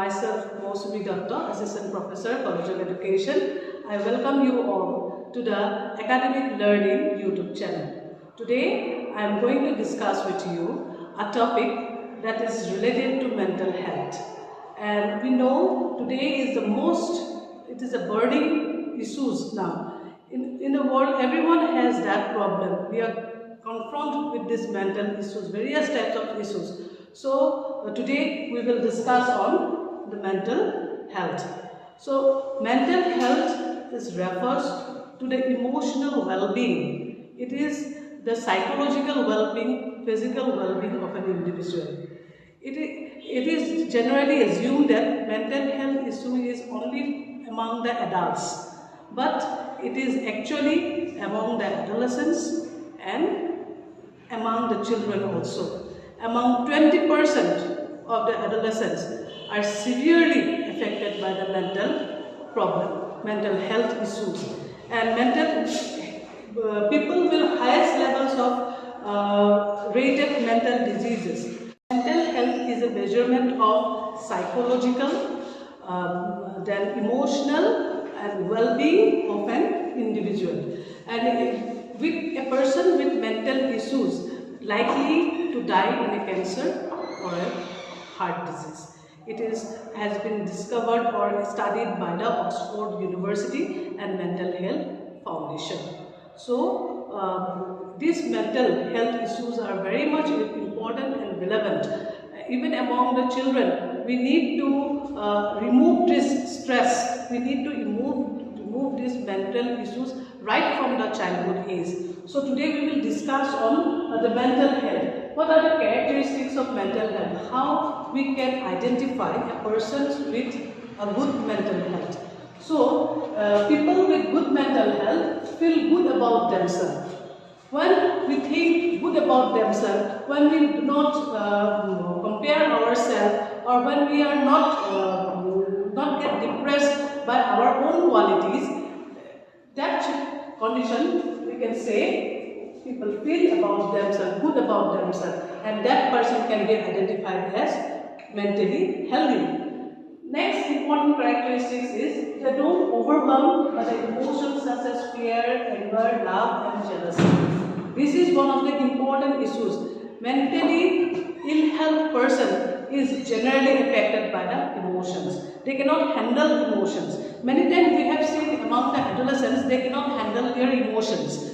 myself Mousumi Datta, Assistant Professor, College of Education. I welcome you all to the Academic Learning YouTube channel. Today I am going to discuss with you a topic that is related to mental health. And we know today is it is a burning issues now. In the world, everyone has that problem. We are confronted with this mental issues, various types of issues. So today we will discuss on the mental health. So mental health refers to the emotional well-being. It is the psychological well-being, physical well-being of an individual. It is generally assumed that mental health issue is only among the adults, but it is actually among the adolescents and among the children also. Among 20% of the adolescents are severely affected by the mental health issues, and people with highest levels of rated mental diseases. Mental health is a measurement of psychological, then emotional and well-being of an individual. And with a person with mental issues likely to die in a cancer or a heart disease. It has been discovered or studied by the Oxford University and Mental Health Foundation. So these mental health issues are very much important and relevant. Even among the children, we need to remove this stress. We need to remove these mental issues right from the childhood age. So today we will discuss on the mental health. What are the characteristics of mental health? How we can identify a person with a good mental health. So people with good mental health feel good about themselves. When we think good about themselves, when we do not compare ourselves, or when we are not get depressed by our own qualities, that condition we can say people feel about themselves, good about themselves, and that person can be identified as mentally healthy. Next important characteristics is they don't overwhelm by the emotions such as fear, anger, love and jealousy. This is one of the important issues. Mentally ill health person is generally affected by the emotions. They cannot handle emotions. Many times we have seen among the adolescents, they cannot handle their emotions.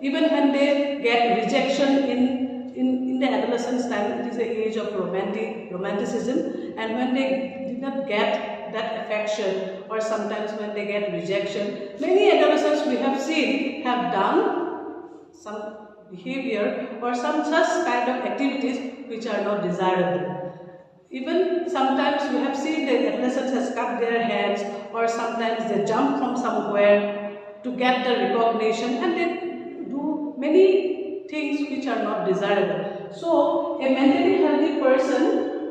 Even when they get rejection in the adolescence time, it is the age of romanticism, and when they did not get that affection, or sometimes when they get rejection, many adolescents we have seen have done some behavior or some such kind of activities which are not desirable. Even sometimes we have seen that adolescents has cut their hands, or sometimes they jump from somewhere to get the recognition, and they do many things which are not desirable. So a mentally healthy person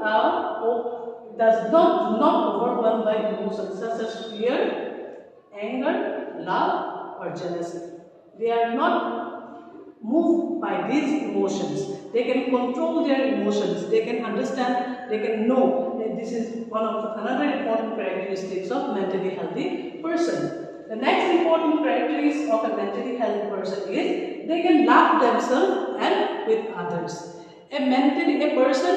does not overwhelmed by emotions such as fear, anger, love or jealousy. They are not moved by these emotions. They can control their emotions. They can understand, they can know that this is another important characteristics of mentally healthy person. The next important characteristic of a mentally healthy person is they can love themselves and with others. A person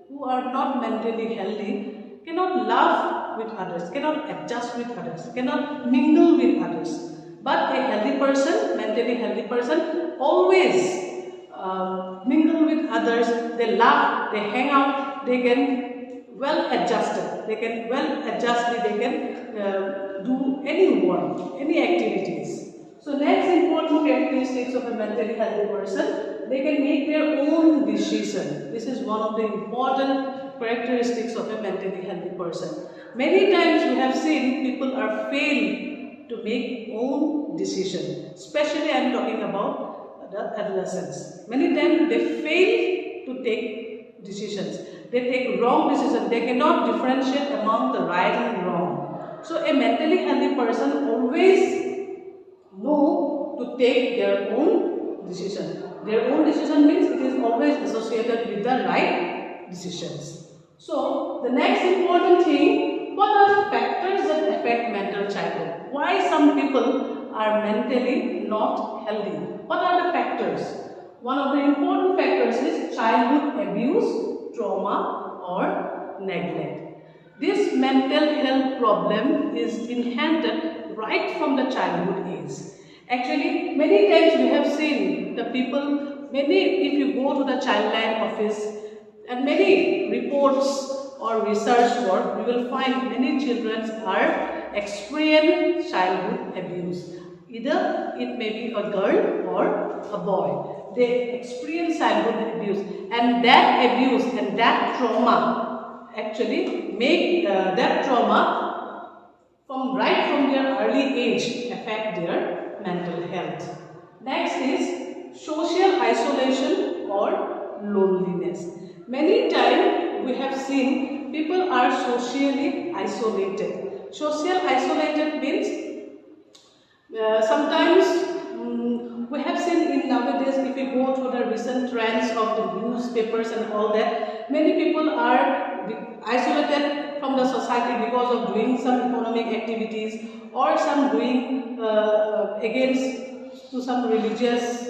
who are not mentally healthy cannot love with others, cannot adjust with others, cannot mingle with others. But a healthy person, mentally healthy person, always mingle with others. They laugh, they hang out, they can well adjusted. They can do any work, any activities. So next important characteristics of a mentally healthy person, they can make their own decision. This is one of the important characteristics of a mentally healthy person. Many times we have seen people are failed to make own decision. Especially I am talking about the adolescents. Many times they fail to take decisions. They take wrong decisions. They cannot differentiate among the right and wrong. So a mentally healthy person always know to take their own decision. Their own decision means it is always associated with the right decisions. So the next important thing, what are the factors that affect mental childhood? Why some people are mentally not healthy? What are the factors? One of the important factors is childhood abuse, trauma or neglect. This mental health problem is inherited right from the childhood age. Actually, many times we have seen the people, if you go to the Childline office, and many reports or research work, we will find many children are experiencing childhood abuse. Either it may be a girl or a boy. They experience childhood abuse, and that abuse and that trauma actually make that trauma right from their early age affect their mental health. Next is social isolation or loneliness. Many times we have seen people are socially isolated. Social isolated means sometimes we have seen in nowadays, if you go through the recent trends of the newspapers and all that, many people are isolated from the society because of doing some economic activities or some doing against to some religious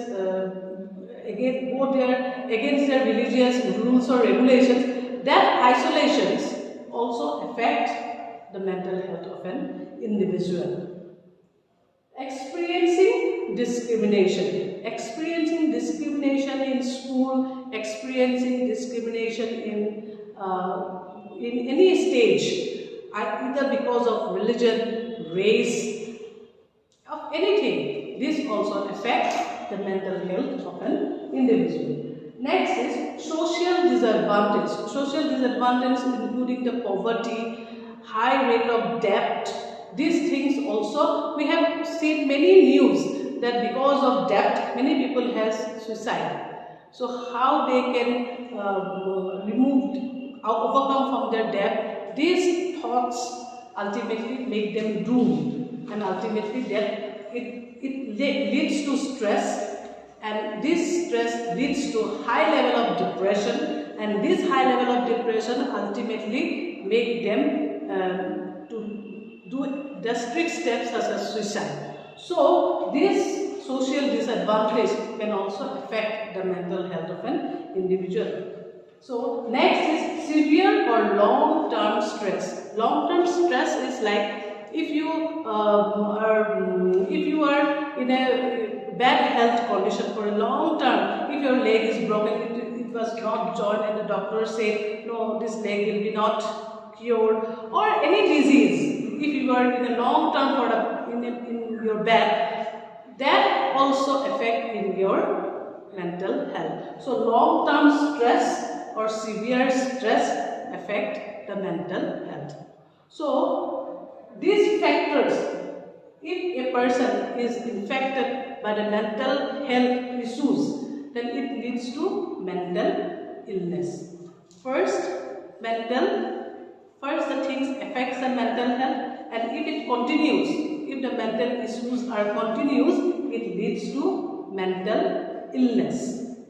against their religious rules or regulations. That isolations also affect the mental health of an individual. Experiencing discrimination in school, experiencing discrimination in any stage, either because of religion, race, of anything. This also affects the mental health of an individual. Next is social disadvantage. Social disadvantage including the poverty, high rate of debt. These things also, we have seen many news that because of debt, many people has suicide. So how they can overcome from their debt, these thoughts ultimately make them doomed, and ultimately that it leads to stress, and this stress leads to high level of depression, and this high level of depression ultimately make them to do drastic steps such as suicide. So this social disadvantage can also affect the mental health of an individual. So next is severe or long-term stress. Long-term stress is like if you are in a bad health condition for a long term. If your leg is broken, it was not joined, and the doctor say no, this leg will be not cured, or any disease. If you are in a long term in your bed, that also affect in your mental health. So long term stress or severe stress affect the mental health. So these factors, if a person is infected by the mental health issues, then it leads to mental illness. First the things affects the mental health, and if it continues, if the mental issues are continuous, it leads to mental illness.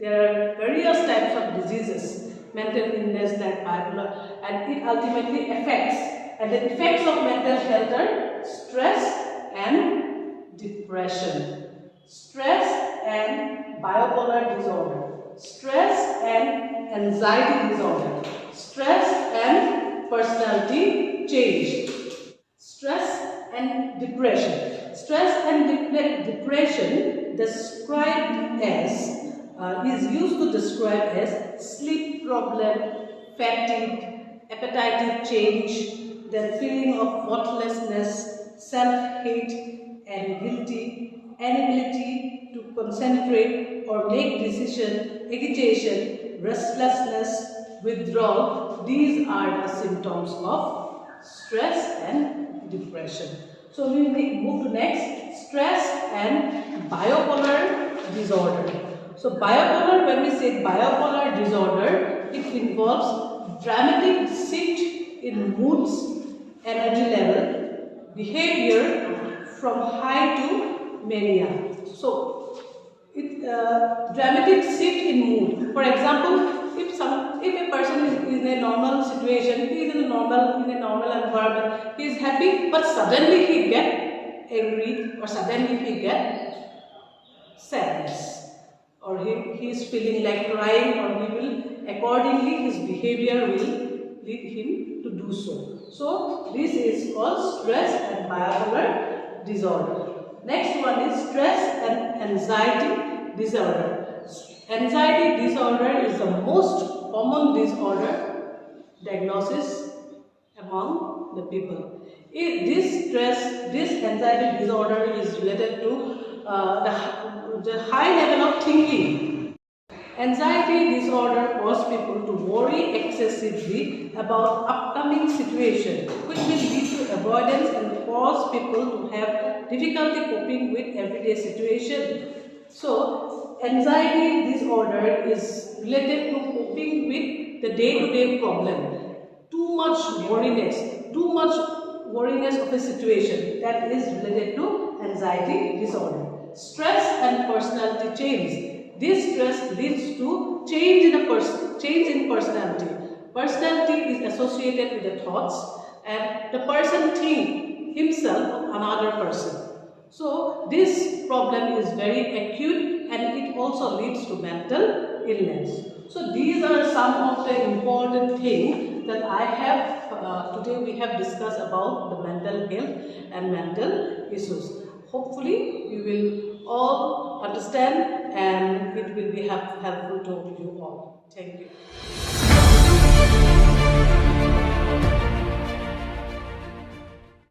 There are various types of diseases, mental illness like bipolar, and it ultimately affects. And the effects of mental health are stress and depression, stress and bipolar disorder, stress and anxiety disorder, stress and personality change, stress and depression. Stress and depression described as is used to describe as sleep problem, fatigue, appetite change, the feeling of worthlessness, self-hate and guilty, inability to concentrate or make decisions, agitation, restlessness, withdrawal. These are the symptoms of stress and depression. So we will move to next, stress and bipolar disorder. So bipolar, when we say bipolar disorder, it involves dramatic shift in moods, energy level, behavior from high to mania. So dramatic shift in mood. For example, if a person is in a normal situation, he is in a normal environment, he is happy, but suddenly he get angry or suddenly he get sadness, or he is feeling like crying, or he will accordingly his behavior will lead him to do so. So this is called stress and bipolar disorder. Next one is stress and anxiety disorder. Anxiety disorder is the most common disorder diagnosis among the people. This anxiety disorder is related to the high level of thinking. Anxiety disorder causes people to worry excessively about upcoming situations, which will lead to avoidance and cause people to have difficulty coping with everyday situation. So, anxiety disorder is related to coping with the day-to-day problem. Too much worriness of a situation, that is related to anxiety disorder. Stress and personality change. This stress leads to change in personality. Personality is associated with the thoughts, and the person thinks himself of another person. So this problem is very acute, and it also leads to mental illness. So these are some of the important things that I have today we have discussed about the mental health and mental issues. Hopefully you will all understand, and it will be helpful to you all. Thank you.